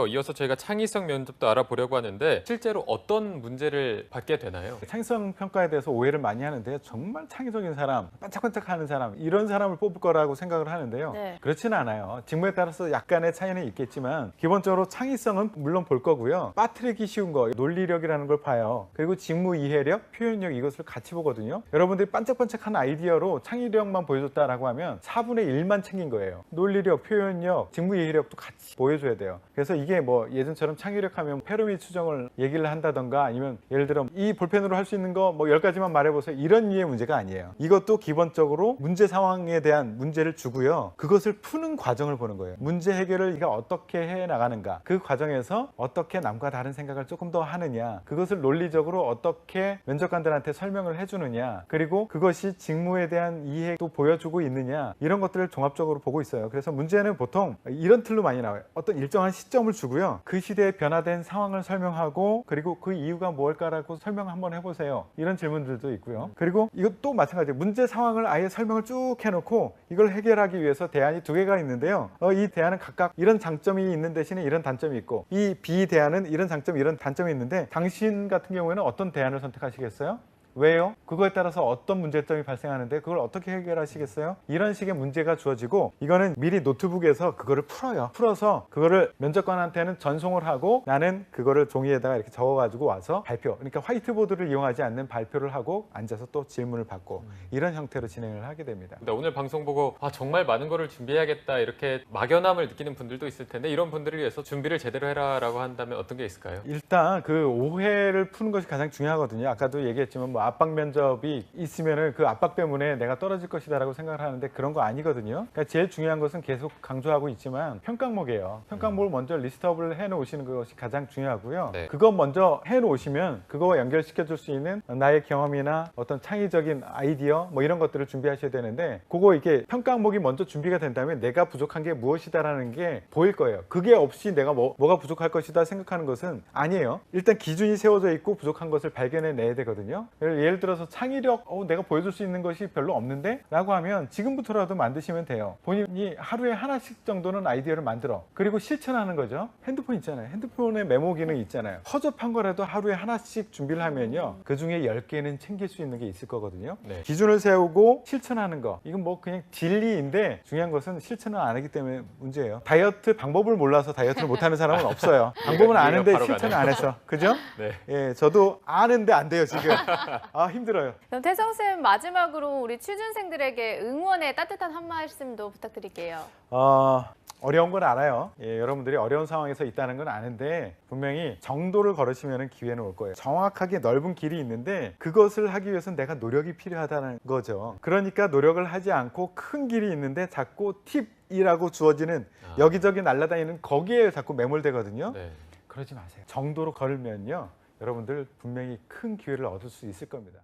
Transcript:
이어서 저희가 창의성 면접도 알아보려고 하는데 실제로 어떤 문제를 받게 되나요? 창의성 평가에 대해서 오해를 많이 하는데요. 정말 창의적인 사람, 반짝반짝하는 사람, 이런 사람을 뽑을 거라고 생각을 하는데요. 네. 그렇지는 않아요. 직무에 따라서 약간의 차이는 있겠지만 기본적으로 창의성은 물론 볼 거고요. 빠뜨리기 쉬운 거, 논리력이라는 걸 봐요. 그리고 직무 이해력, 표현력, 이것을 같이 보거든요. 여러분들이 반짝반짝한 아이디어로 창의력만 보여줬다라고 하면 4분의 1만 챙긴 거예요. 논리력, 표현력, 직무 이해력도 같이 보여줘야 돼요. 그래서 이게 뭐 예전처럼 창의력 하면 페르미 추정을 얘기를 한다던가 아니면 예를 들어 이 볼펜으로 할 수 있는 거 뭐 10가지만 말해보세요, 이런 류의 문제가 아니에요. 이것도 기본적으로 문제 상황에 대한 문제를 주고요, 그것을 푸는 과정을 보는 거예요. 문제 해결을 네가 어떻게 해 나가는가, 그 과정에서 어떻게 남과 다른 생각을 조금 더 하느냐, 그것을 논리적으로 어떻게 면접관들한테 설명을 해주느냐, 그리고 그것이 직무에 대한 이해도 보여주고 있느냐, 이런 것들을 종합적으로 보고 있어요. 그래서 문제는 보통 이런 틀로 많이 나와요. 어떤 일정한 시점을 주고요, 그 시대에 변화된 상황을 설명하고 그리고 그 이유가 뭘까라고 설명 한번 해보세요, 이런 질문들도 있고요. 그리고 이것도 마찬가지예요. 문제 상황을 아예 설명을 쭉 해놓고 이걸 해결하기 위해서 대안이 2개가 있는데요, 이 대안은 각각 이런 장점이 있는 대신에 이런 단점이 있고, 이 B 대안은 이런 장점 이런 단점이 있는데 당신 같은 경우에는 어떤 대안을 선택하시겠어요? 왜요? 그거에 따라서 어떤 문제점이 발생하는데 그걸 어떻게 해결하시겠어요? 이런 식의 문제가 주어지고, 이거는 미리 노트북에서 그거를 풀어요. 풀어서 그거를 면접관한테는 전송을 하고 나는 그거를 종이에다가 이렇게 적어가지고 와서 발표, 그러니까 화이트보드를 이용하지 않는 발표를 하고 앉아서 또 질문을 받고, 이런 형태로 진행을 하게 됩니다. 오늘 방송 보고 정말 많은 거를 준비해야겠다 이렇게 막연함을 느끼는 분들도 있을 텐데, 이런 분들을 위해서 준비를 제대로 해라라고 한다면 어떤 게 있을까요? 일단 그 오해를 푸는 것이 가장 중요하거든요. 아까도 얘기했지만 뭐 압박 면접이 있으면은 그 압박 때문에 내가 떨어질 것이다라고 생각을 하는데 그런 거 아니거든요. 그러니까 제일 중요한 것은 계속 강조하고 있지만 평가목이에요. 평가목을 먼저 리스트업을 해 놓으시는 것이 가장 중요하고요. 네. 그거 먼저 해 놓으시면 그거와 연결시켜 줄 수 있는 나의 경험이나 어떤 창의적인 아이디어 뭐 이런 것들을 준비하셔야 되는데, 그거 이렇게 평가목이 먼저 준비가 된다면 내가 부족한 게 무엇이다라는 게 보일 거예요. 그게 없이 내가 뭐가 부족할 것이다 생각하는 것은 아니에요. 일단 기준이 세워져 있고 부족한 것을 발견해 내야 되거든요. 예를 들어서 창의력, 내가 보여줄 수 있는 것이 별로 없는데? 라고 하면 지금부터라도 만드시면 돼요. 본인이 하루에 하나씩 정도는 아이디어를 만들어. 그리고 실천하는 거죠. 핸드폰 있잖아요. 핸드폰에 메모 기능 있잖아요. 허접한 거라도 하루에 하나씩 준비를 하면요, 그 중에 10개는 챙길 수 있는 게 있을 거거든요. 네. 기준을 세우고 실천하는 거, 이건 뭐 그냥 진리인데 중요한 것은 실천을 안 하기 때문에 문제예요. 다이어트 방법을 몰라서 다이어트를 못하는 사람은 없어요. 방법은 아는데 실천을 안 해서. 그죠? 네. 예, 저도 아는데 안 돼요 지금. 힘들어요. 그럼 태성쌤, 마지막으로 우리 취준생들에게 응원의 따뜻한 한 말씀도 부탁드릴게요. 어려운 건 알아요. 여러분들이 어려운 상황에서 있다는 건 아는데 분명히 정도를 걸으시면 기회는 올 거예요. 정확하게 넓은 길이 있는데 그것을 하기 위해서는 내가 노력이 필요하다는 거죠. 그러니까 노력을 하지 않고 큰 길이 있는데 자꾸 팁이라고 주어지는 여기저기 날아다니는 거기에 자꾸 매몰되거든요. 네. 그러지 마세요. 정도로 걸으면요, 여러분들 분명히 큰 기회를 얻을 수 있을 겁니다.